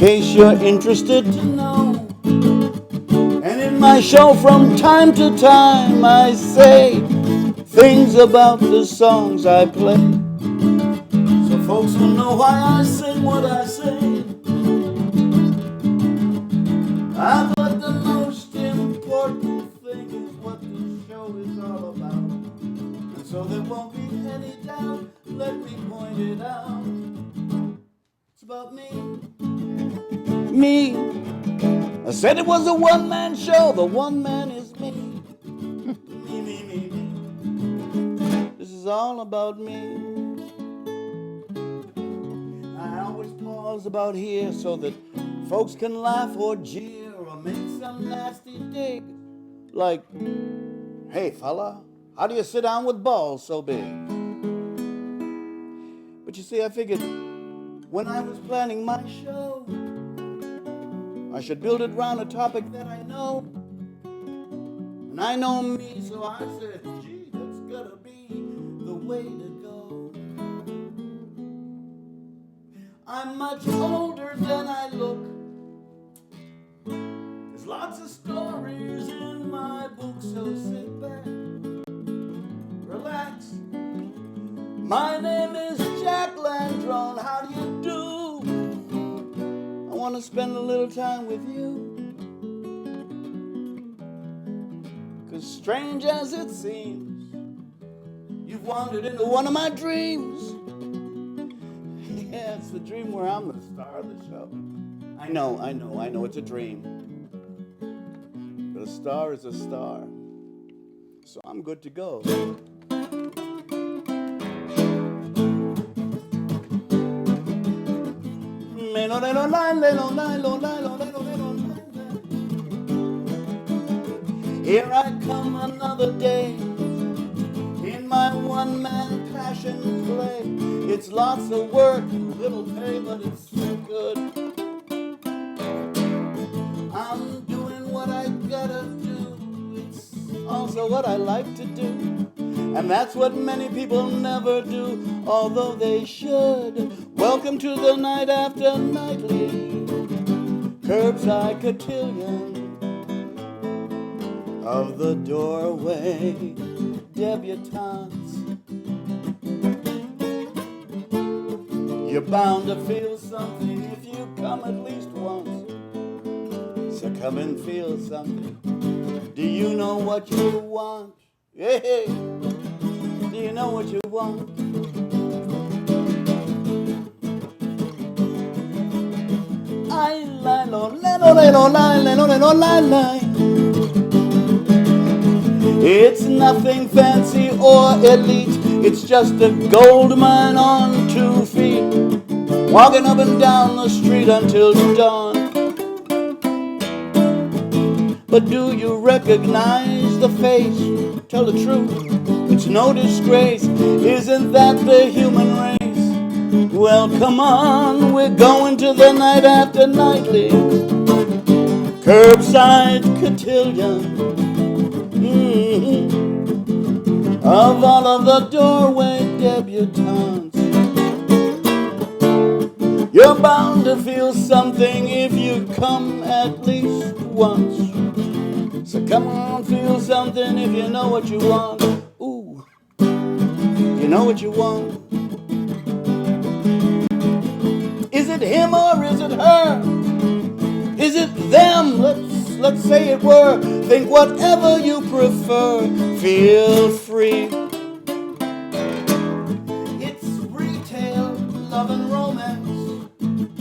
case you're interested to know. And in my show from time to time I say things about the songs I play, so folks will know why I sing what I say. I thought the most important thing is what the show is all about, and so there won't be any doubt, let me point it out. It's about me. Me. I said it was a one-man show, the one man is me. Me. This is all about me. I always pause about here so that folks can laugh or jeer or make some nasty dig. Like, hey fella, how do you sit down with balls so big? But you see, I figured when I was planning my show, I should build it around a topic that I know. And I know me, so I said, gee, that's gotta be the way to go. I'm much older than I look. There's lots of stories in my book, so sit back, relax. My name is Jack Landrón, how do you do? I want to spend a little time with you, 'cause strange as it seems, you've wandered into one of my dreams. Yeah, it's the dream where I'm the star of the show. I know, it's a dream. But a star is a star, so I'm good to go. Here I come another day in my one-man passion play. It's lots of work, little pay, but it's so good. I'm doing what I gotta do. It's also what I like to do, and that's what many people never do, although they should. Welcome to the night after nightly curbside cotillion of the doorway debutantes. You're bound to feel something if you come at least once, so come and feel something. Do you know what you want? Hey, do you know what you want? It's nothing fancy or elite, it's just a gold mine on 2 feet, walking up and down the street until dawn. But do you recognize the face? Tell the truth, it's no disgrace. Isn't that the human race? Well, come on, we're going to the night after nightly curbside cotillion of all of the doorway debutantes. You're bound to feel something if you come at least once, so come on, feel something if you know what you want. Ooh, you know what you want. Is it him or is it her? Is it them? Let's say it were. Think whatever you prefer. Feel free. It's retail, love and romance,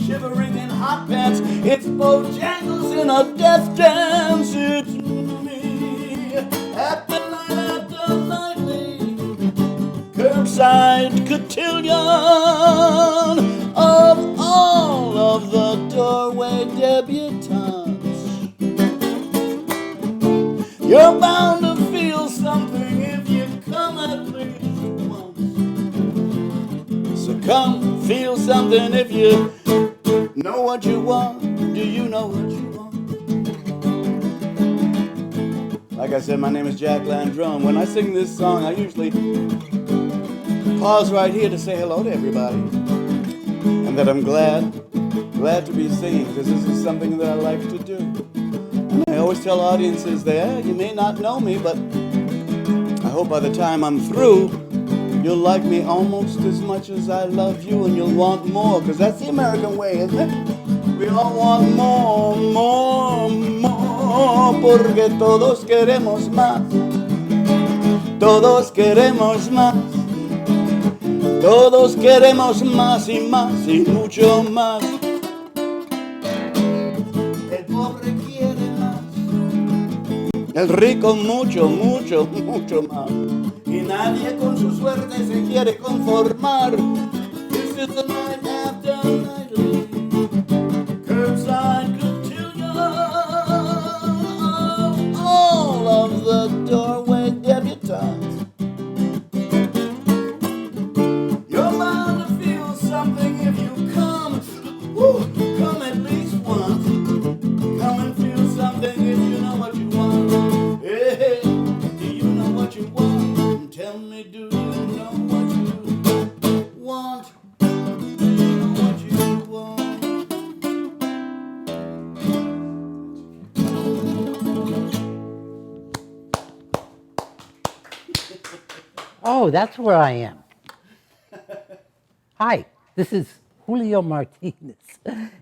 shivering in hot pants. It's Bojangles in a death dance. It's me at the night after nightly curbside cotillion of all of the doorway debutantes. You're bound to feel something if you come at least once, so come feel something if you know what you want. Do you know what you want? Like I said, my name is Jack Landrón. When I sing this song, I usually pause right here to say hello to everybody, and that I'm glad glad to be singing because this is something that I like to do. And I always tell audiences there, you may not know me, but I hope by the time I'm through, you'll like me almost as much as I love you, and you'll want more, because that's the American way, isn't it? We all want more, more, more, porque todos queremos más. Todos queremos más. Todos queremos más y más y mucho más. El pobre quiere más. El rico mucho, mucho, mucho más. Y nadie con su suerte se quiere conformar. This is the night after nightly. Curbside cotillion. All of the doorway debutantes. You're bound to feel something if you come. Woo, come at least once. Come and feel something if you know what you want. Hey, hey, do you know what you want? Tell me, do you know what you want? Do you know what you want? Oh, that's where I am. Hi, this is Julio Martinez,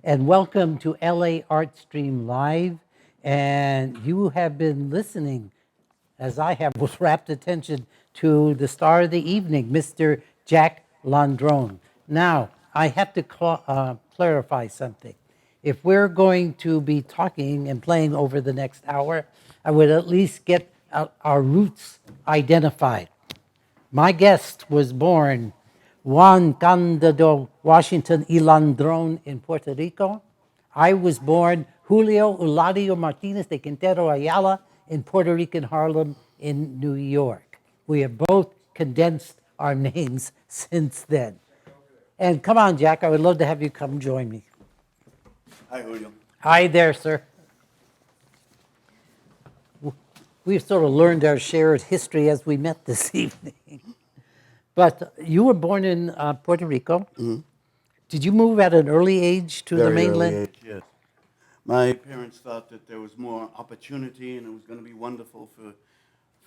and welcome to LA Art Stream Live. And you have been listening, as I have, with rapt attention to the star of the evening, Mr. Jack Landrón. Now, I have to clarify something. If we're going to be talking and playing over the next hour, I would at least get our roots identified. My guest was born Juan Candado Washington y Landrón in Puerto Rico. I was born Julio Uladio Martinez de Quintero Ayala in Puerto Rican Harlem in New York. We have both condensed our names since then. And come on, Jack, I would love to have you come join me. Hi, Julio. Hi there, sir. We've sort of learned our shared history as we met this evening. But you were born in Puerto Rico. Mm-hmm. Did you move at an early age to the mainland? Early age, yes. My parents thought that there was more opportunity and it was going to be wonderful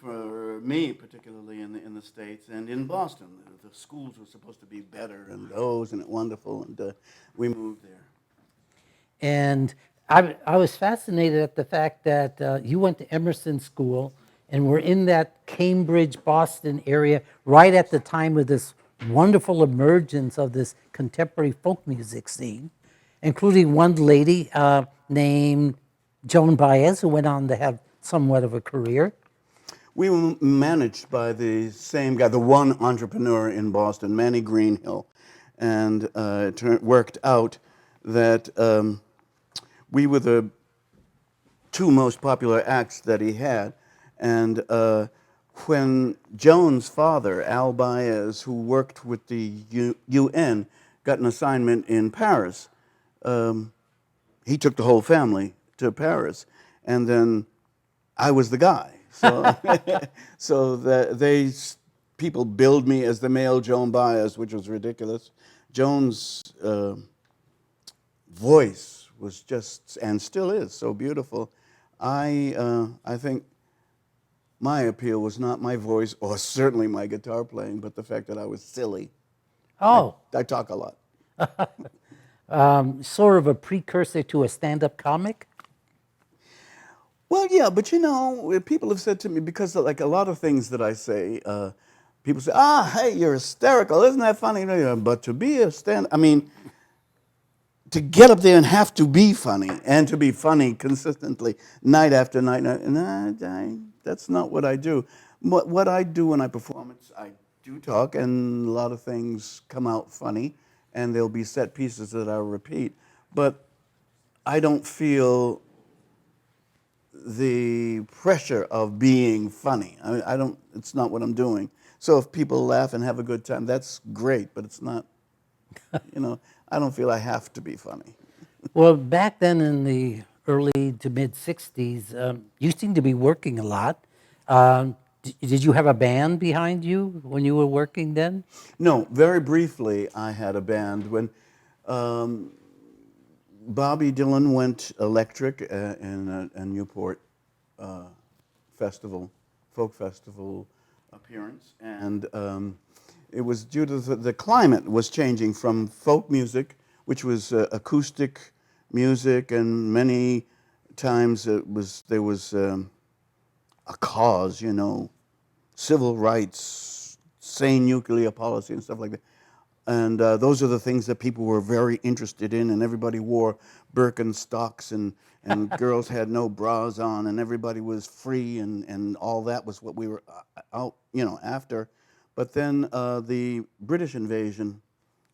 for me, particularly in the States and in Boston. The schools were supposed to be better and wasn't it wonderful? And we moved there. And I was fascinated at the fact that you went to Emerson School and were in that Cambridge, Boston area right at the time of this wonderful emergence of this contemporary folk music scene, including one lady named Joan Baez, who went on to have somewhat of a career. We were managed by the same guy, the one entrepreneur in Boston, Manny Greenhill, and it worked out that we were the two most popular acts that he had. And when Joan's father, Al Baez, who worked with the UN, got an assignment in Paris, he took the whole family to Paris. And then I was the guy. So, so people billed me as the male Joan Baez, which was ridiculous. Joan's voice was just, and still is, so beautiful. I think my appeal was not my voice, or certainly my guitar playing, but the fact that I was silly. Oh. I talk a lot. Sort of a precursor to a stand-up comic? Well, yeah, but you know, people have said to me, because like a lot of things that I say, people say, hey, you're hysterical, isn't that funny? But to be to get up there and have to be funny, and to be funny consistently, night after night, that's not what I do. What I do when I perform, I do talk, and a lot of things come out funny, and there'll be set pieces that I'll repeat. But I don't feel the pressure of being funny. I don't. It's not what I'm doing. So if people laugh and have a good time, that's great. But it's not. I don't feel I have to be funny. Well, back then in the early to mid '60s, you seemed to be working a lot. Did you have a band behind you when you were working then? No, very briefly, I had a band when Bobby Dylan went electric in a Newport festival, folk festival appearance, and it was due to the climate was changing from folk music, which was acoustic music, and many times there was a cause, civil rights, sane nuclear policy, and stuff like that. And those are the things that people were very interested in, and everybody wore Birkenstocks, and girls had no bras on, and everybody was free, and all that was what we were out, after. But then the British invasion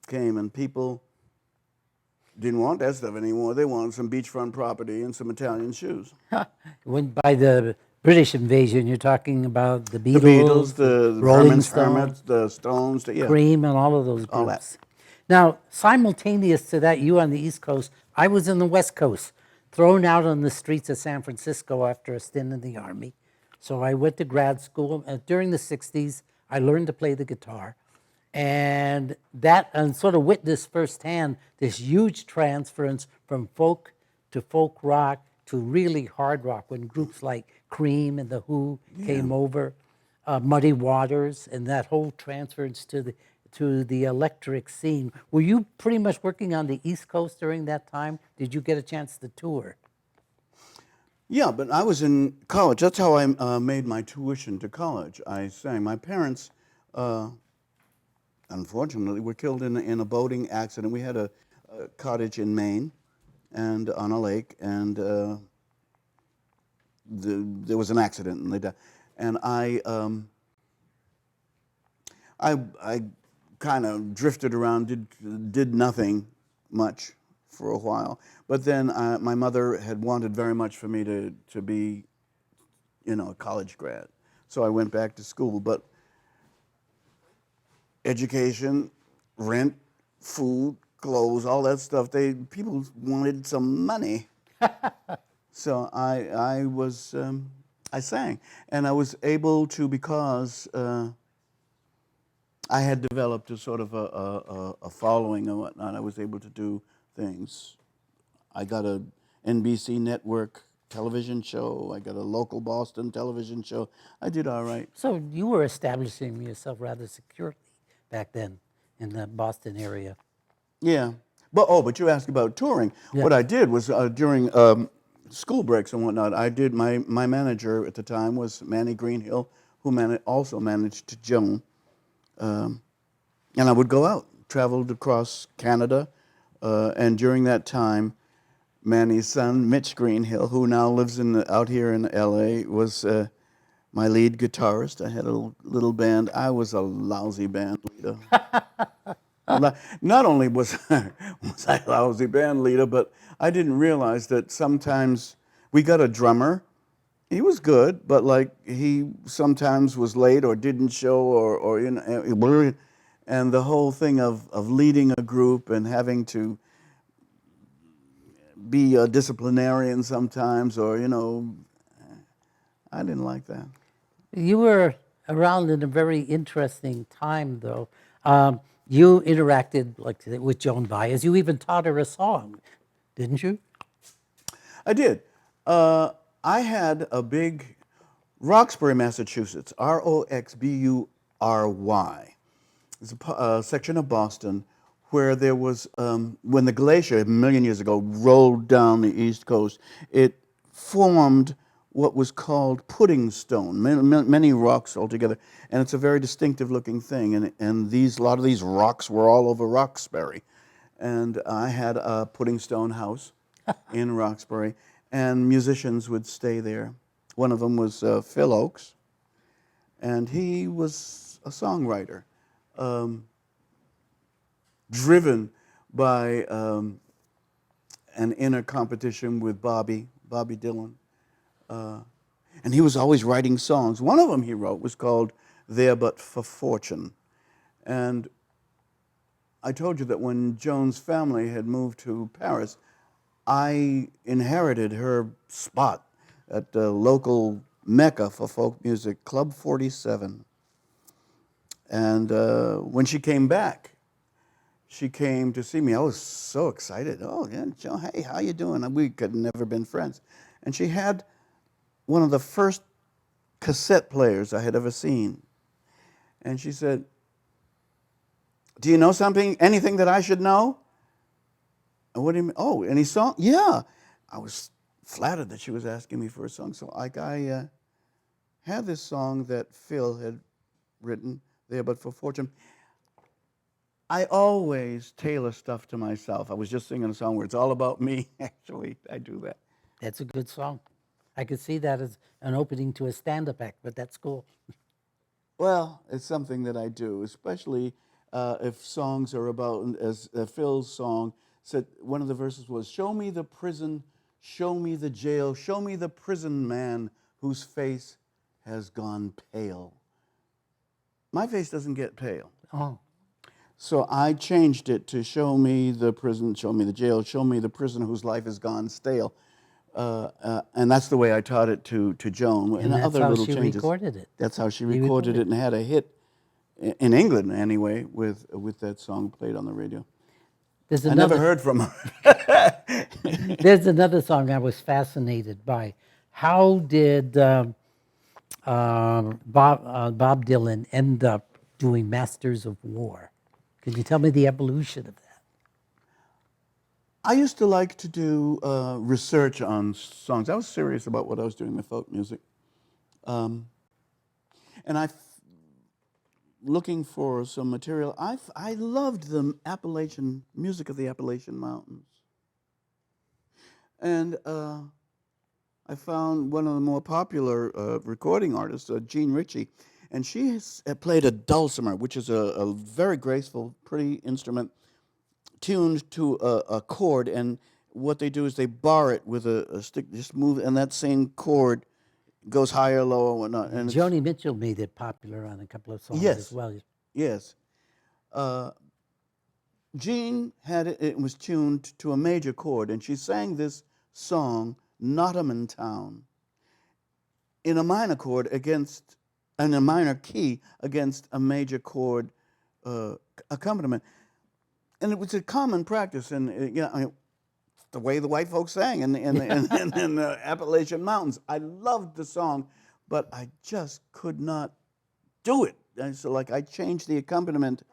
came, and people didn't want that stuff anymore. They wanted some beachfront property and some Italian shoes. When by the British invasion, you're talking about the The Beatles, Beatles, the Rolling Herman's Stones, Hermits, the Stones, yeah, Cream, and all of those all that. groups. Now, simultaneous to that, you on the East Coast, I was in the West Coast, thrown out on the streets of San Francisco after a stint in the Army. So I went to grad school. During the 60s, I learned to play the guitar. And sort of witnessed firsthand this huge transference from folk to folk rock to really hard rock when groups like Cream and The Who came over, Muddy Waters, and that whole transference to the electric scene. Were you pretty much working on the East Coast during that time? Did you get a chance to tour? Yeah, but I was in college. That's how I made my tuition to college. I sang. My parents, unfortunately, were killed in a boating accident. We had a cottage in Maine, and on a lake, and there was an accident, and they died. And I kind of drifted around, did nothing much for a while. But then my mother had wanted very much for me to be, a college grad. So I went back to school. But education, rent, food, clothes, all that stuff, people wanted some money. So I sang. And I was able to, because I had developed a sort of a following and whatnot. I was able to do things. I got a NBC network television show. I got a local Boston television show. I did all right. So you were establishing yourself rather securely back then in the Boston area. Yeah. But you asked about touring. Yeah. What I did was during school breaks and whatnot, my manager at the time was Manny Greenhill, who also managed Joan. And I would go out, traveled across Canada, and during that time, Manny's son, Mitch Greenhill, who now lives out here in L.A., was my lead guitarist. I had a little band. I was a lousy band leader. Not only was I a lousy band leader, but I didn't realize that sometimes we got a drummer. He was good, but he sometimes was late or didn't show or and the whole thing of leading a group and having to be a disciplinarian sometimes or I didn't like that. You were around in a very interesting time, though. You interacted with Joan Baez. You even taught her a song, didn't you? I did. I had a big Roxbury, Massachusetts, Roxbury. It's a section of Boston where there was, when the glacier a million years ago rolled down the East Coast, it formed what was called pudding stone, many rocks all together, and it's a very distinctive looking thing, and a lot of these rocks were all over Roxbury. And I had a pudding stone house in Roxbury, and musicians would stay there. One of them was Phil Oakes, and he was a songwriter, driven by an inner competition with Bobby Dylan. And he was always writing songs. One of them he wrote was called There But for Fortune. And I told you that when Joan's family had moved to Paris, I inherited her spot at the local mecca for folk music, Club 47. And when she came back, she came to see me. I was so excited. Oh, yeah, Joe, hey, how you doing? And we had never been friends. And she had one of the first cassette players I had ever seen. And she said, do you know something, anything that I should know? And what do you mean? Oh, any song? Yeah. I was flattered that she was asking me for a song. So I had this song that Phil had written, There But For Fortune. I always tailor stuff to myself. I was just singing a song where it's all about me. Actually, I do that. That's a good song. I could see that as an opening to a stand-up act, but that's cool. Well, it's something that I do, especially if songs are about, as Phil's song said, one of the verses was, show me the prison, show me the jail, show me the prison man whose face has gone pale. My face doesn't get pale. Oh, So I changed it to show me the prison, show me the jail, show me the prison whose life has gone stale. And that's the way I taught it to Joan. and that's other how little she changes. recorded it. That's how she He recorded it and had a hit in England anyway with that song played on the radio. There's I never another, heard from her. there's another song I was fascinated by. How did Bob Dylan end up doing Masters of War? Could you tell me the evolution of that? I used to like to do research on songs. I was serious about what I was doing with folk music. And looking for some material. I loved the Appalachian music of the Appalachian Mountains. And I found one of the more popular recording artists, Jean Ritchie, and she played a dulcimer, which is a very graceful, pretty instrument, tuned to a chord. And what they do is they bar it with a stick, just move, and that same chord goes higher, lower, whatnot. And Joni Mitchell made it popular on a couple of songs as well. Yes. Jean had it, it was tuned to a major chord, and she sang this song, Nottingham Town, in a minor chord against, in a minor key against a major chord accompaniment. And it was a common practice, and you know, the way the white folks sang in the Appalachian Mountains. I loved the song, but I just could not do it. And so, like, I changed the accompaniment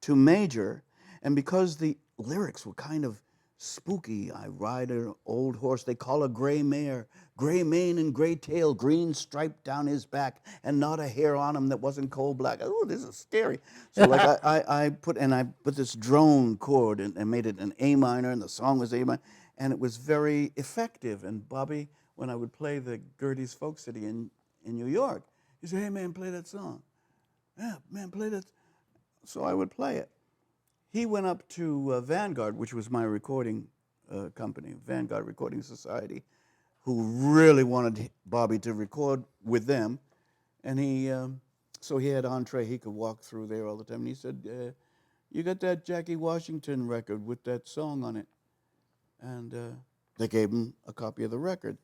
to major, and because the lyrics were kind of spooky, I ride an old horse they call a gray mare, gray mane and gray tail, green stripe down his back, and not a hair on him that wasn't coal black. Oh, this is scary. So like I put this drone chord and made it an A minor, and the song was A minor, and it was very effective. And Bobby, when I would play the Gertie's Folk City in New York, he said, "Hey man, play that song." Yeah, man, play that. So I would play it. He went up to Vanguard, which was my recording company, Vanguard Recording Society, who really wanted Bobby to record with them. And so he had entree. He could walk through there all the time. And he said, you got that Jackie Washington record with that song on it? And they gave him a copy of the record.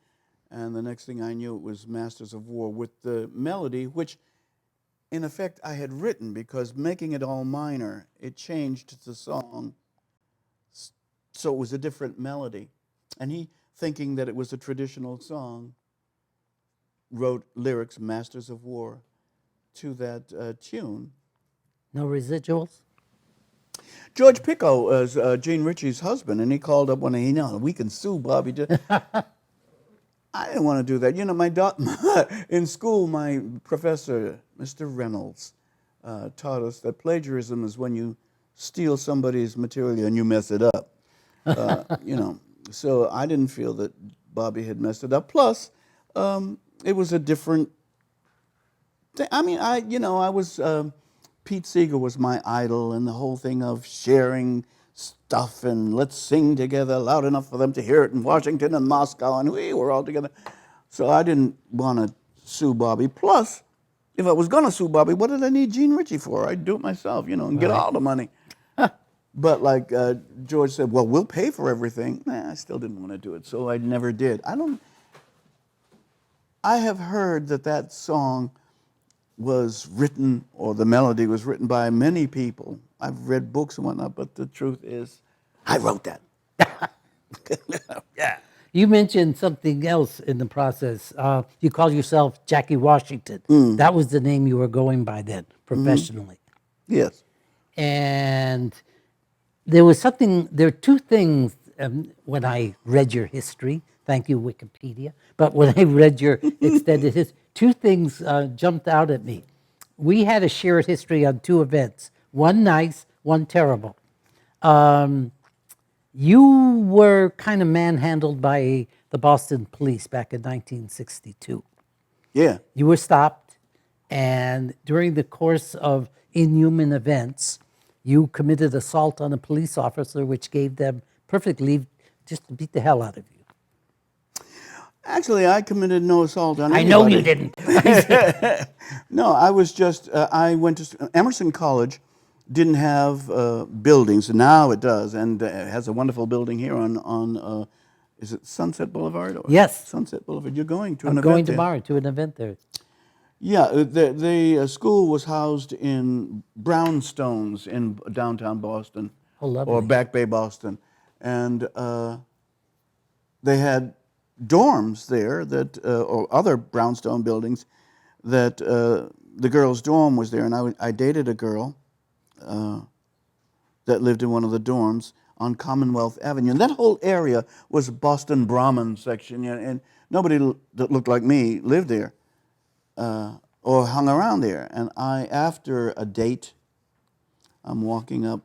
And the next thing I knew, it was Masters of War with the melody, which in effect, I had written, because making it all minor, it changed the song, so it was a different melody. And he, thinking that it was a traditional song, wrote lyrics, Masters of War, to that tune. No residuals? George Picco is Jean Ritchie's husband, and he called up one day, we can sue Bobby. I didn't want to do that. You know, in school, my professor, Mr. Reynolds, taught us that plagiarism is when you steal somebody's material and you mess it up. You know, so I didn't feel that Bobby had messed it up. Plus, it was a different thing. I mean, I was, Pete Seeger was my idol, and the whole thing of sharing stuff and let's sing together loud enough for them to hear it in Washington and Moscow, and we were all together. So I didn't want to sue Bobby. Plus, if I was going to sue Bobby, what did I need Jean Ritchie for? I'd do it myself, and get all the money. But like George said, well, we'll pay for everything. I still didn't want to do it, so I never did. I have heard that song was written, or the melody was written by many people. I've read books and whatnot, but the truth is, I wrote that. Yeah. You mentioned something else in the process. You call yourself Jackie Washington. That was the name you were going by then, professionally. Yes. And there are two things when I read your history. Thank you, Wikipedia. But when I read your extended history, two things jumped out at me. We had a shared history on two events, one nice, one terrible. You were kind of manhandled by the Boston police back in 1962. Yeah. You were stopped, and during the course of inhuman events, you committed assault on a police officer, which gave them perfect leave just to beat the hell out of you. Actually, I committed no assault on I anybody. know you didn't. No, I was just, I went to Emerson College, didn't have buildings. Now it does, and it has a wonderful building here on is it Sunset Boulevard? Or Yes. Sunset Boulevard. You're going to an I'm event going there. tomorrow to an event there. Yeah, the school was housed in brownstones in downtown Boston. Oh, lovely. Or Back Bay, Boston. And they had dorms there that, or other brownstone buildings that the girls' dorm was there. And I dated a girl that lived in one of the dorms on Commonwealth Avenue. And that whole area was Boston Brahmin section. And nobody that looked like me lived there. Or hung around there. And after a date, I'm walking up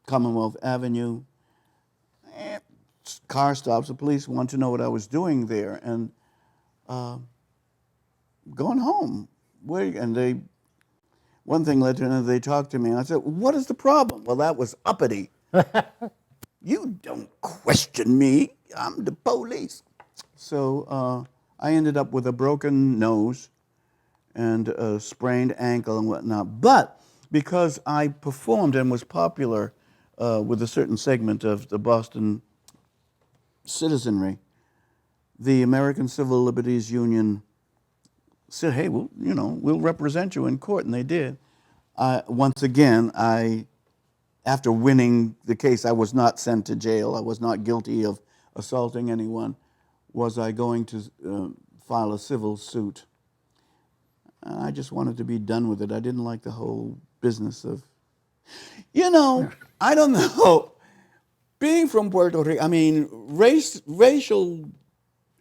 Commonwealth Avenue. Car stops. The police want to know what I was doing there, and going home. And one thing led to another. They talked to me, and I said, "What is the problem?" Well, that was uppity. You don't question me. I'm the police. So I ended up with a broken nose and a sprained ankle and whatnot. But because I performed and was popular with a certain segment of the Boston citizenry, the American Civil Liberties Union said, "Hey, we'll represent you in court," and they did. Once again, after winning the case, I was not sent to jail. I was not guilty of assaulting anyone. Was I going to file a civil suit? I just wanted to be done with it. I didn't like the whole business of, I don't know. Being from Puerto Rico, I mean, racial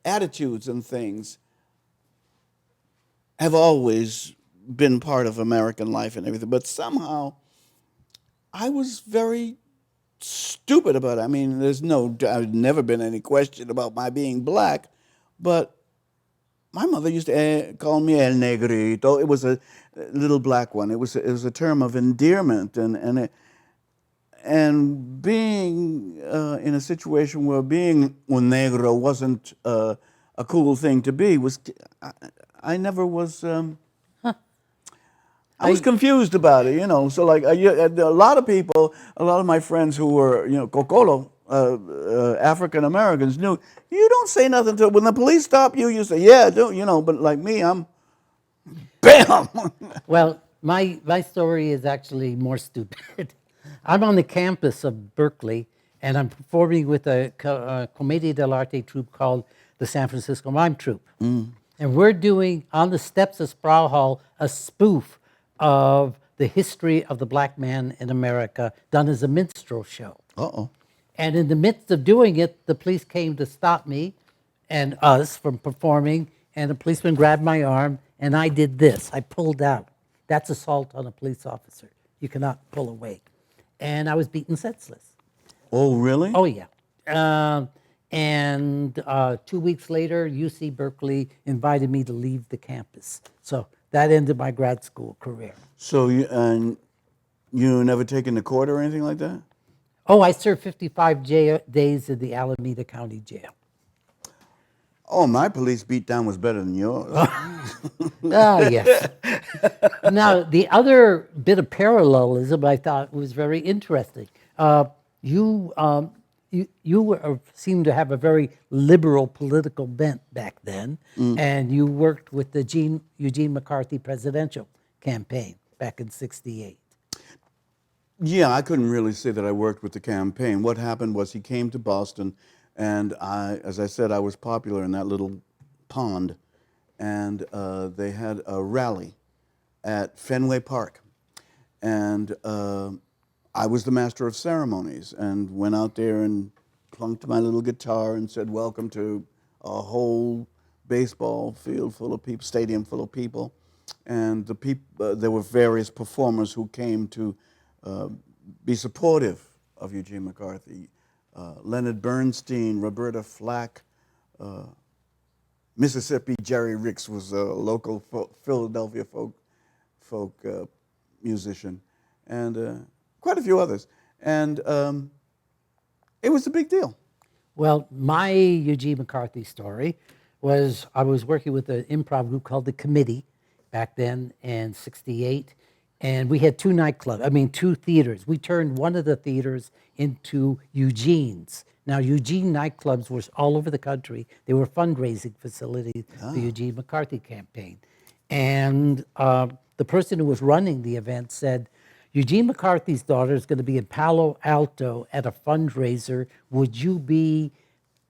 attitudes and things have always been part of American life and everything. But somehow, I was very stupid about it. I mean, there's never been any question about my being black, but my mother used to call me El Negrito. It was a little black one. It was a term of endearment, and being in a situation where being un negro wasn't a cool thing to be I never was. I was confused about it, So like a lot of people, a lot of my friends who were Cocolo, African Americans knew you don't say nothing to when the police stop you. You say yeah, don't. But like me, I'm bam. Well, my story is actually more stupid. I'm on the campus of Berkeley, and I'm performing with a Commedia dell'arte troupe called the San Francisco Mime Troupe. And we're doing, on the steps of Sproul Hall, a spoof of the history of the black man in America done as a minstrel show. Uh-oh. And in the midst of doing it, the police came to stop me and us from performing, and the policeman grabbed my arm, and I did this. I pulled out. That's assault on a police officer. You cannot pull away. And I was beaten senseless. Oh, really? Oh, yeah. And 2 weeks later, UC Berkeley invited me to leave the campus. So that ended my grad school career. So you never taken to court or anything like that? Oh, I served 55 days in the Alameda County Jail. Oh, my police beatdown was better than yours. Yes. Now, the other bit of parallelism I thought was very interesting. You seem to have a very liberal political bent back then, and you worked with the Eugene McCarthy presidential campaign back in '68. Yeah, I couldn't really say that I worked with the campaign. What happened was he came to Boston, and as I said, I was popular in that little pond, and they had a rally at Fenway Park, and I was the master of ceremonies, and went out there and plunked my little guitar and said, "Welcome to a whole baseball field full of people, stadium full of people," and there were various performers who came to uh, be supportive of Eugene McCarthy. Leonard Bernstein, Roberta Flack, Mississippi Jerry Ricks was a local Philadelphia folk musician, and quite a few others. And it was a big deal. Well, my Eugene McCarthy story was I was working with an improv group called The Committee back then in '68, and we had two theaters. We turned one of the theaters into Eugene's. Now, Eugene nightclubs were all over the country. They were fundraising facilities for the Eugene McCarthy campaign. And the person who was running the event said, Eugene McCarthy's daughter is going to be in Palo Alto at a fundraiser. Would you be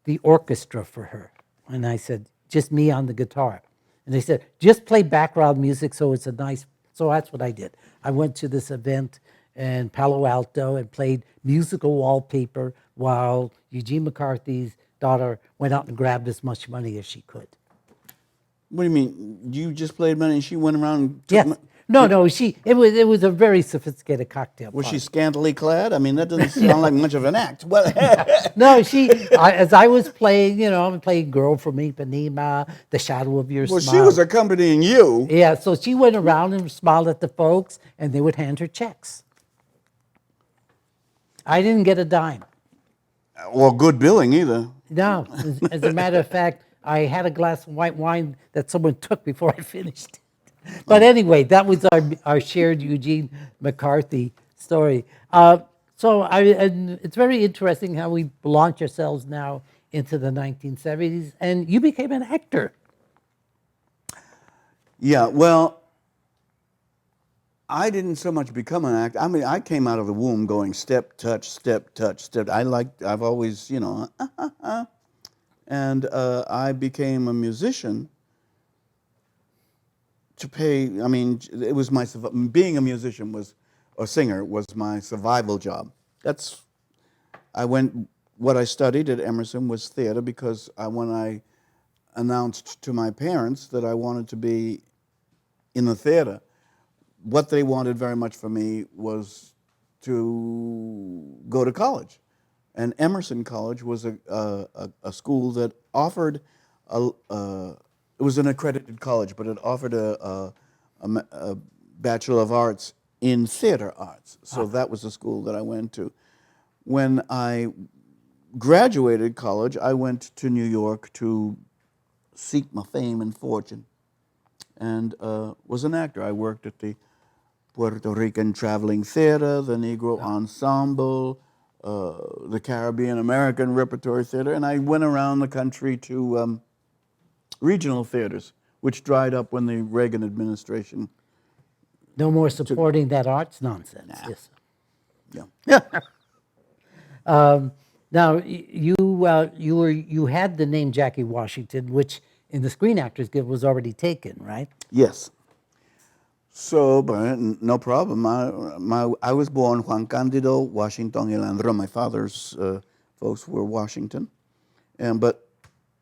the orchestra for her? And I said, just me on the guitar. And they said, just play background music so it's a nice. So that's what I did. I went to this event in Palo Alto and played musical wallpaper while Eugene McCarthy's daughter went out and grabbed as much money as she could. What do you mean? You just played money and she went around and took Yes. No, it was a very sophisticated cocktail Was party. she scantily clad? I mean, that doesn't sound like much of an act. Well, No, as I was playing, I'm playing Girl from Ipanema, The Shadow of Your well, Smile. she was accompanying you. Yeah, so she went around and smiled at the folks, and they would hand her checks. I didn't get a dime. Well, good billing either. No, as a matter of fact, I had a glass of white wine that someone took before I finished it. But anyway, that was our shared Eugene McCarthy story. And it's very interesting how we launch ourselves now into the 1970s, and you became an actor. Yeah, well, I didn't so much become an actor. I mean, I came out of the womb going step, touch, step, touch, step. I've always, and I became a musician to pay. I mean, it was being a musician or singer was my survival job. What I studied at Emerson was theater because when I announced to my parents that I wanted to be in the theater, what they wanted very much for me was to go to college. And Emerson College was a school that offered, it was an accredited college, but it offered a Bachelor of Arts in Theater Arts. So that was the school that I went to. When I graduated college, I went to New York to seek my fame and fortune, and was an actor. I worked at the Puerto Rican Traveling Theater, the Negro Ensemble, the Caribbean American Repertory Theater, and I went around the country to regional theaters, which dried up when the Reagan administration. No more supporting that arts nonsense. Nah. Yes. Yeah. Now you had the name Jackie Washington, which in the Screen Actors Guild was already taken, right? Yes. So, but no problem. I was born Juan Candido Washington y Landrón. My father's folks were Washington, but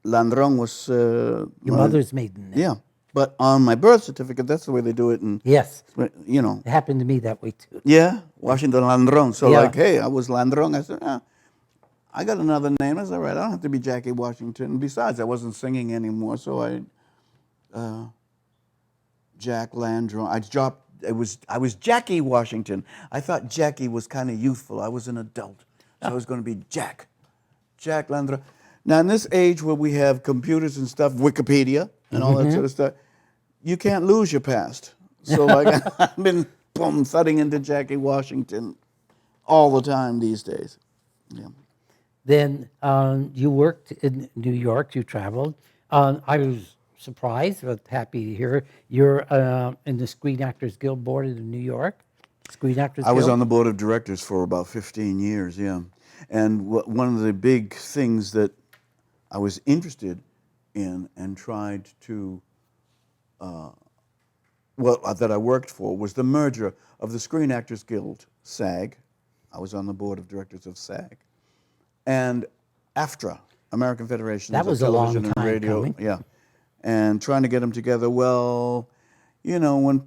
Landrón was Your mother's maiden name. Yeah, but on my birth certificate, that's the way they do it. And Yes. It happened to me that way too. Yeah, Washington Landrón. So Yeah. like, hey, I was Landrón. I said, I got another name. I said, all right, I don't have to be Jackie Washington. Besides, I wasn't singing anymore, so Jack Landrón. I was Jackie Washington. I thought Jackie was kind of youthful. I was an adult, so I was going to be Jack Landrón. Now, in this age where we have computers and stuff, Wikipedia and all that sort of stuff, you can't lose your past. So like, I've been thudding into Jackie Washington all the time these days. Yeah. Then you worked in New York. You traveled. I was surprised, but happy to hear you're in the Screen Actors Guild board in New York. Screen Actors I was Guild? on the board of directors for about 15 years, yeah. And one of the big things that I was interested in and tried to, that I worked for was the merger of the Screen Actors Guild, SAG. I was on the board of directors of SAG. And AFTRA, American Federations That of was a long Television and time Radio. coming. Yeah. And trying to get them together. Well, when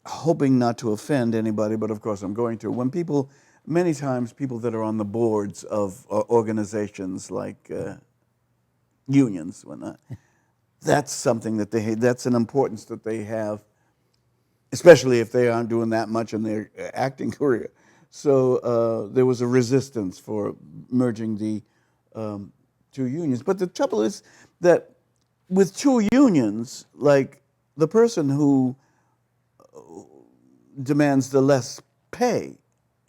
hoping not to offend anybody, but of course I'm going to. When people, many times people that are on the boards of organizations like unions, whatnot, that's something that that's an importance that they have, especially if they aren't doing that much in their acting career. So there was a resistance for merging the two unions. But the trouble is that with two unions, like the person who demands the less pay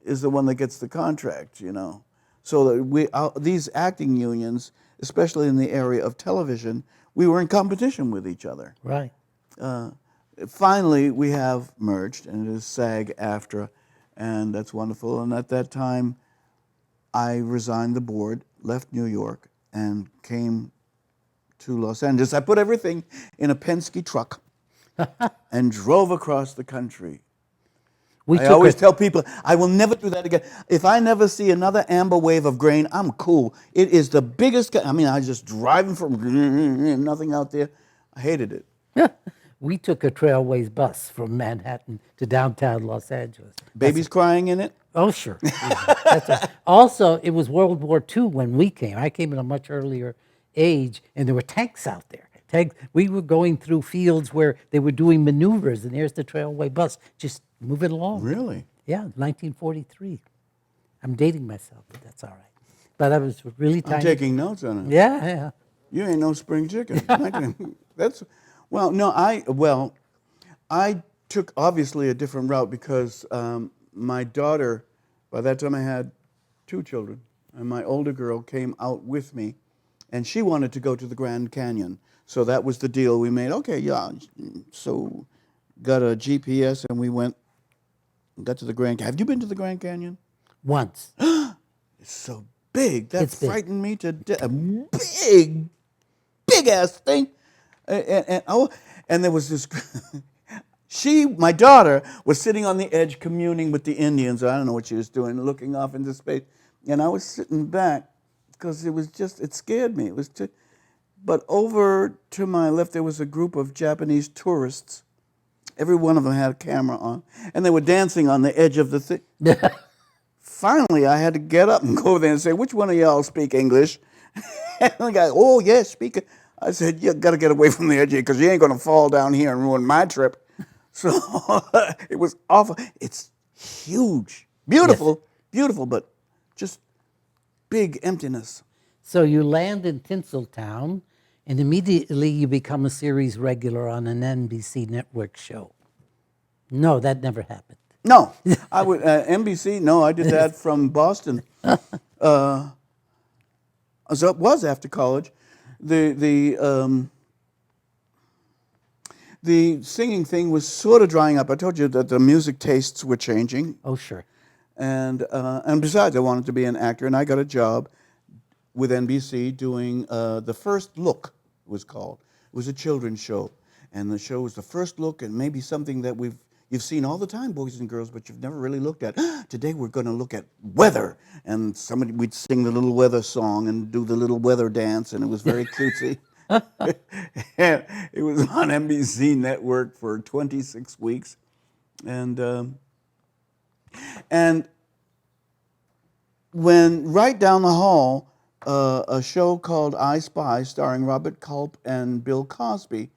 is the one that gets the contract, So that these acting unions, especially in the area of television, we were in competition with each other. Right. Finally, we have merged, and it is SAG-AFTRA, and that's wonderful. And at that time, I resigned the board, left New York, and came to Los Angeles. I put everything in a Penske truck and drove across the country. I always tell people, I will never do that again. If I never see another amber wave of grain, I'm cool. It is the biggest, I was just driving from nothing out there. I hated it. We took a Trailways bus from Manhattan to downtown Los Angeles. Babies crying in it? Oh, sure. Yeah, that's right. Also, it was World War II when we came. I came at a much earlier age, and there were tanks out there. We were going through fields where they were doing maneuvers, and there's the Trailway bus just moving along. Really? Yeah, 1943. I'm dating myself, but that's all right. But I was really tiny. I'm taking notes on it. Yeah, yeah. You ain't no spring chicken. I took obviously a different route because my daughter, by that time I had 2 children, and my older girl came out with me, and she wanted to go to the Grand Canyon. So that was the deal we made. Okay, yeah. So got a GPS and we got to the Grand Canyon. Have you been to the Grand Canyon? Once. It's so big. That It's big. frightened me to death. A big ass thing. And there was this. My daughter, was sitting on the edge communing with the Indians. I don't know what she was doing, looking off into space. And I was sitting back because it scared me. But over to my left, there was a group of Japanese tourists. Every one of them had a camera on, and they were dancing on the edge of the thing. Finally, I had to get up and go over there and say, "Which one of y'all speak English?" And the guy, "Oh, yes, speak it." I said, "You got to get away from the edge here because you ain't going to fall down here and ruin my trip." So it was awful. It's huge, beautiful, beautiful, but just big emptiness. So you land in Tinseltown, and immediately you become a series regular on an NBC network show. No, that never happened. No, I would NBC. No, I did that from Boston. So it was after college. The singing thing was sort of drying up. I told you that the music tastes were changing, Oh, sure. and besides, I wanted to be an actor, and I got a job with NBC doing The First Look, it was called. It was a children's show, and the show was The First Look, and maybe something that you've seen all the time, boys and girls, but you've never really looked at. Today we're going to look at weather, and we'd sing the little weather song and do the little weather dance, and it was very cutesy. And it was on NBC Network for 26 weeks, and when right down the hall, a show called I Spy, starring Robert Culp and Bill Cosby,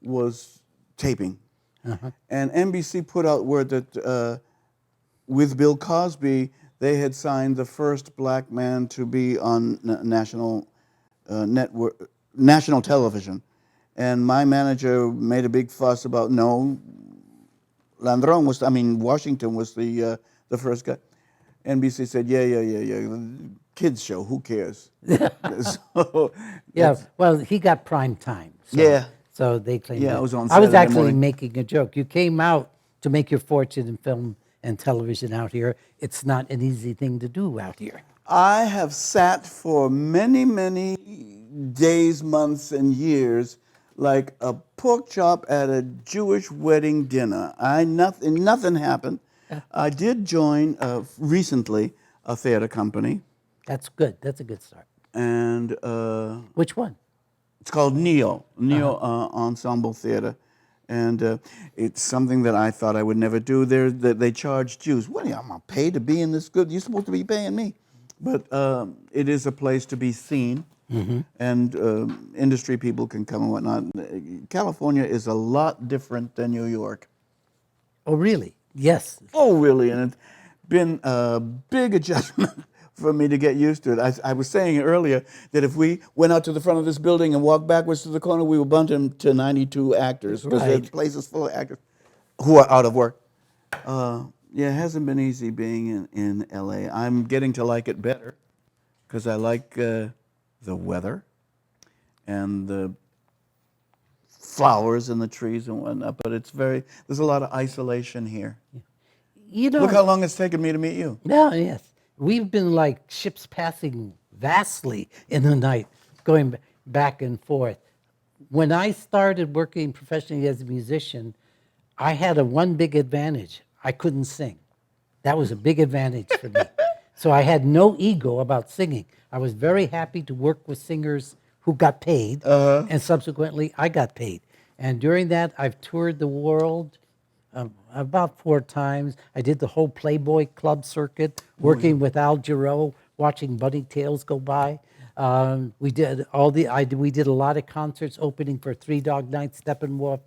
was taping. And NBC put out word that with Bill Cosby, they had signed the first black man to be on national television. And my manager made a big fuss about, no, Landrón Washington was the first guy. NBC said, yeah, kids show, who cares? So, Yeah, well, he got prime time. So, Yeah. So they claimed Yeah, it. I was on I was Saturday actually morning. making a joke. You came out to make your fortune in film and television out here. It's not an easy thing to do out here. I have sat for many, many days, months, and years like a pork chop at a Jewish wedding dinner. Nothing happened. I did join recently a theater company, That's good. That's a good start. and Which one? it's called Neo Ensemble Theater. And it's something that I thought I would never do. They charge Jews. What, I'm going to pay to be in this good? You're supposed to be paying me. But it is a place to be seen, and industry people can come and whatnot. California is a lot different than New York. Oh, really? Yes. Oh, really? And it's been a big adjustment for me to get used to it. I was saying earlier that if we went out to the front of this building and walked backwards to the corner, we would bump into 92 actors, because the Right. place is full of actors who are out of work. Yeah, it hasn't been easy being in LA. I'm getting to like it better because I like the weather and the flowers and the trees and whatnot, but there's a lot of isolation here. You know, Look how long it's taken me to meet you. no, yes. We've been like ships passing vastly in the night, going back and forth. When I started working professionally as a musician, I had one big advantage. I couldn't sing. That was a big advantage for me. So I had no ego about singing. I was very happy to work with singers who got paid, and subsequently I got paid. And during that, I've toured the world about 4 times. I did the whole Playboy Club circuit, working with Al Jarreau, watching Buddy Tales go by. We did we did a lot of concerts opening for Three Dog Night, Steppenwolf,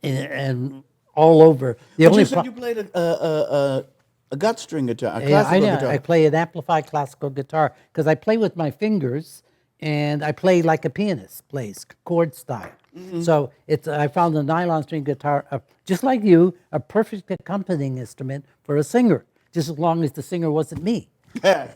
and all over. But you said you played a gut string guitar, a classical I know. guitar. I play an amplified classical guitar because I play with my fingers, and I play like a pianist plays, chord style. So I found the nylon string guitar, just like you, a perfect accompanying instrument for a singer, just as long as the singer wasn't me. Yeah.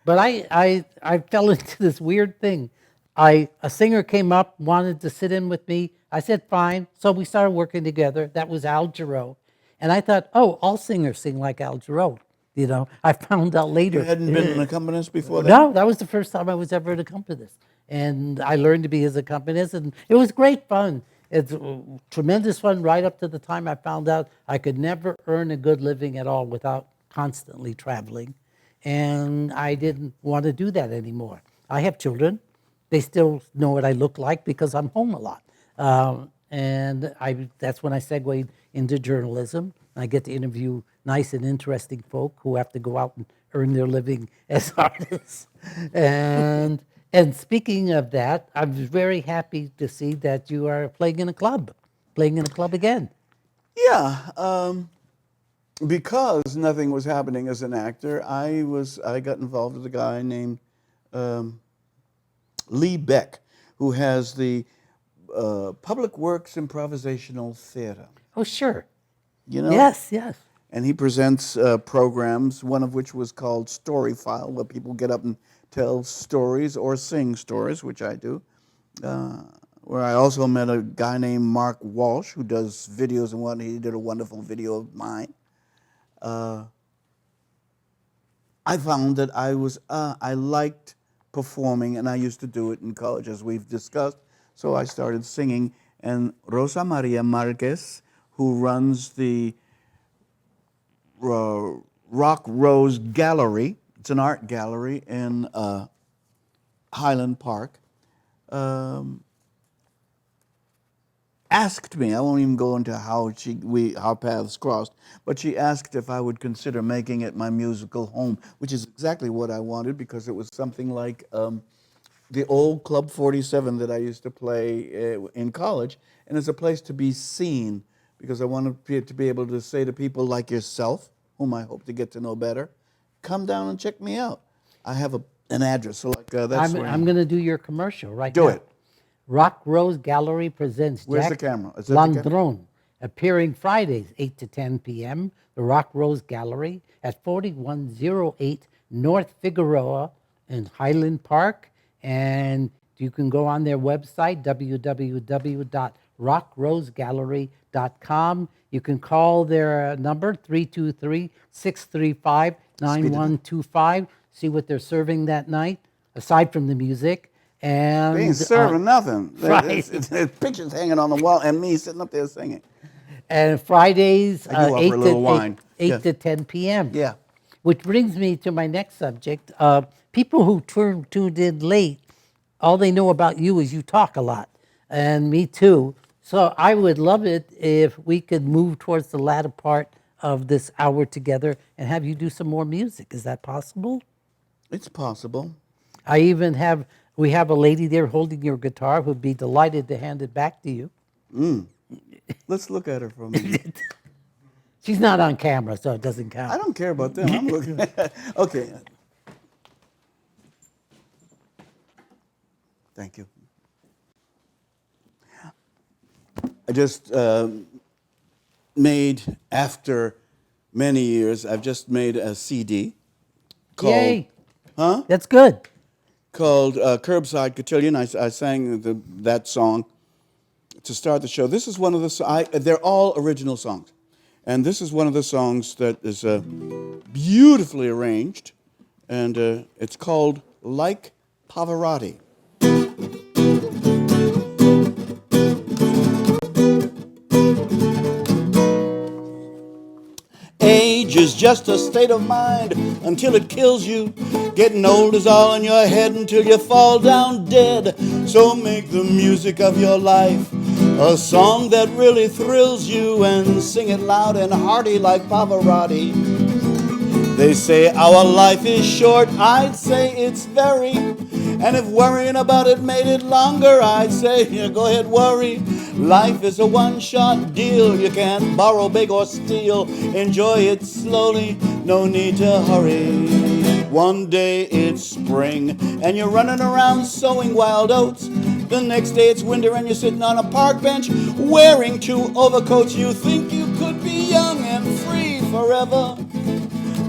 But I fell into this weird thing. A singer came up, wanted to sit in with me. I said, fine. So we started working together. That was Al Jarreau. And I thought, oh, all singers sing like Al Jarreau. You know, I found out later. You hadn't been an accompanist before that? No, that was the first time I was ever an accompanist. And I learned to be his accompanist, and it was great fun. It's tremendous fun right up to the time I found out I could never earn a good living at all without constantly traveling. And I didn't want to do that anymore. I have children. They still know what I look like because I'm home a lot. That's when I segued into journalism. I get to interview nice and interesting folk who have to go out and earn their living as artists. And speaking of that, I'm very happy to see that you are playing in a club again. Yeah, because nothing was happening as an actor, I got involved with a guy named Lee Beck, who has the Public Works Improvisational Theater. Oh, sure. You know? Yes, yes. And he presents programs, one of which was called Story File, where people get up and tell stories or sing stories, which I do. Where I also met a guy named Mark Walsh, who does videos and whatnot. He did a wonderful video of mine. I found that I liked performing, and I used to do it in college, as we've discussed. So I started singing, and Rosa Maria Marquez, who runs the Rock Rose Gallery, it's an art gallery in Highland Park, asked me, I won't even go into how our paths crossed, but she asked if I would consider making it my musical home, which is exactly what I wanted, because it was something like the old Club 47 that I used to play in college, and it's a place to be seen, because I wanted to be able to say to people like yourself, whom I hope to get to know better, come down and check me out. I have an address, so that's where I'm going to do your commercial right now. Do it. Rock Rose Gallery presents Where's Jack the camera? Is that the camera? Landrón, appearing Fridays, 8 to 10 p.m., the Rock Rose Gallery at 4108 North Figueroa in Highland Park. And you can go on their website, www.rockrosegallery.com. You can call their number, 323-635-9125, see what they're serving that night, aside from the music. And They ain't serving nothing. Right. There's pictures hanging on the wall and me sitting up there singing. And Fridays, I do offer 8 a little to wine. 8 Yeah. to 10 p.m. Yeah. Which brings me to my next subject. People who tuned in late, all they know about you is you talk a lot, and me too. So I would love it if we could move towards the latter part of this hour together and have you do some more music. Is that possible? It's possible. We have a lady there holding your guitar who'd be delighted to hand it back to you. Let's look at her for a minute. She's not on camera, so it doesn't count. I don't care about them. I'm looking at okay. Thank you. I just made, after many years, I've just made a CD called, Yay! Huh? That's good. Called Curbside Cotillion. I sang that song to start the show. This is one of the, they're all original songs. And this is one of the songs that is beautifully arranged, and it's called Like Pavarotti. Age is just a state of mind until it kills you. Getting old is all in your head until you fall down dead. So make the music of your life a song that really thrills you, and sing it loud and hearty like Pavarotti. They say our life is short, I'd say it's very. And if worrying about it made it longer, I'd say, yeah, go ahead, worry. Life is a one-shot deal. You can't borrow, beg, or steal. Enjoy it slowly, no need to hurry. One day it's spring, and you're running around sowing wild oats. The next day it's winter, and you're sitting on a park bench wearing 2 overcoats. You think you could be young and free forever,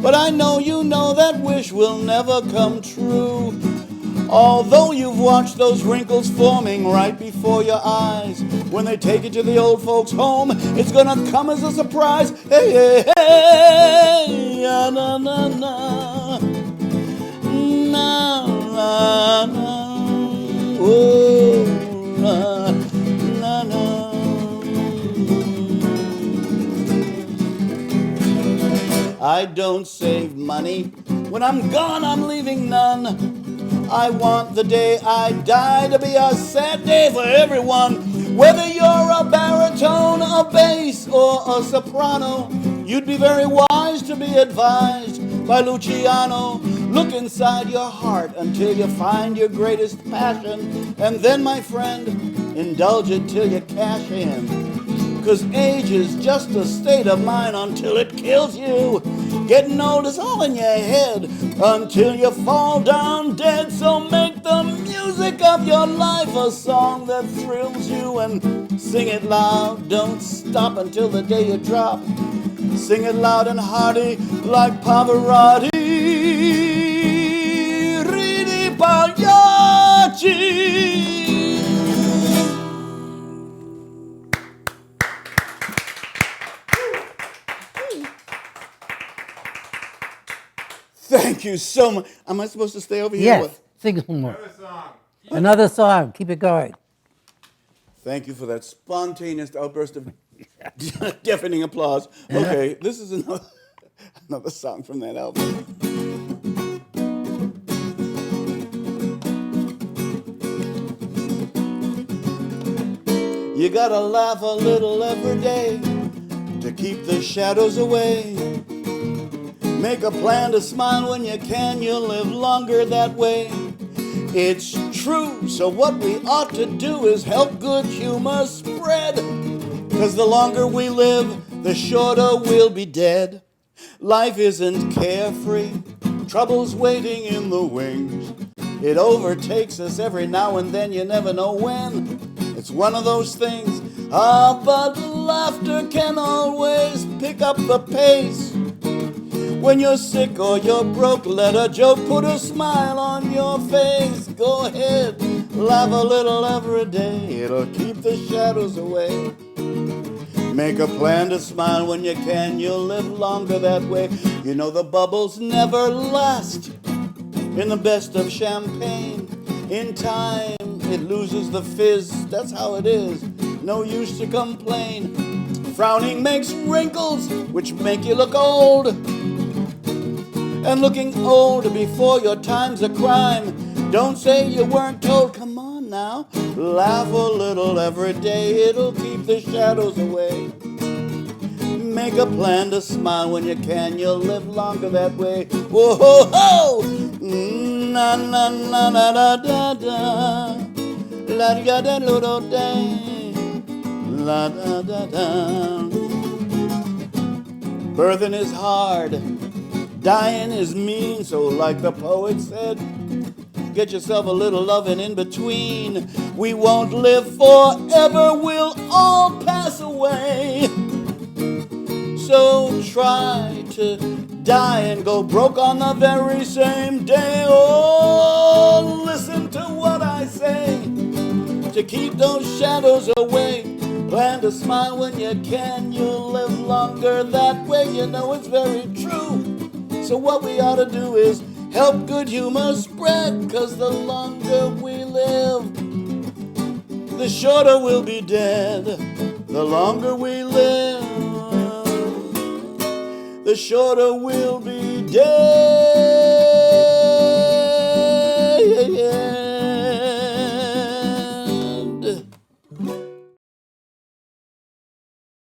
but I know you know that wish will never come true. Although you've watched those wrinkles forming right before your eyes, when they take you to the old folks' home, it's gonna come as a surprise. Hey, hey, hey, na na na na, na na na, oh na na na. I don't save money. When I'm gone, I'm leaving none. I want the day I die to be a sad day for everyone. Whether you're a baritone, a bass, or a soprano, you'd be very wise to be advised by Luciano. Look inside your heart until you find your greatest passion, and then, my friend, indulge it till you cash in. 'Cause age is just a state of mind until it kills you. Getting old is all in your head until you fall down dead. So make the music of your life a song that thrills you, and sing it loud. Don't stop until the day you drop. Sing it loud and hearty like Pavarotti. Ridi Pagliacci. Thank you so much. Am I supposed to stay over here? Yes, sing one more. Another song. Keep it going. Thank you for that spontaneous outburst of deafening applause. Okay, this is another song from that album. You gotta laugh a little every day to keep the shadows away. Make a plan to smile when you can, you'll live longer that way. It's true, so what we ought to do is help good humor spread. 'Cause the longer we live, the shorter we'll be dead. Life isn't carefree, trouble's waiting in the wings. It overtakes us every now and then, you never know when. It's one of those things, but laughter can always pick up the pace. When you're sick or you're broke, let a joke put a smile on your face. Go ahead, laugh a little every day, it'll keep the shadows away. Make a plan to smile when you can, you'll live longer that way. You know the bubbles never last in the best of champagne. In time, it loses the fizz, that's how it is. No use to complain. Frowning makes wrinkles, which make you look old. And looking old before your time's a crime. Don't say you weren't told, come on now. Laugh a little every day, it'll keep the shadows away. Make a plan to smile when you can, you'll live longer that way. Whoa, ho, ho! Na na na na da da da, la da da da da da, la da da da. Birthing is hard, dying is mean, so like the poet said, get yourself a little loving in between. We won't live forever, we'll all pass away. So try to die and go broke on the very same day. Oh, listen to what I say to keep those shadows away. Plan to smile when you can, you'll live longer that way. You know it's very true. So what we ought to do is help good humor spread, 'cause the longer we live, the shorter we'll be dead. The longer we live, the shorter we'll be dead.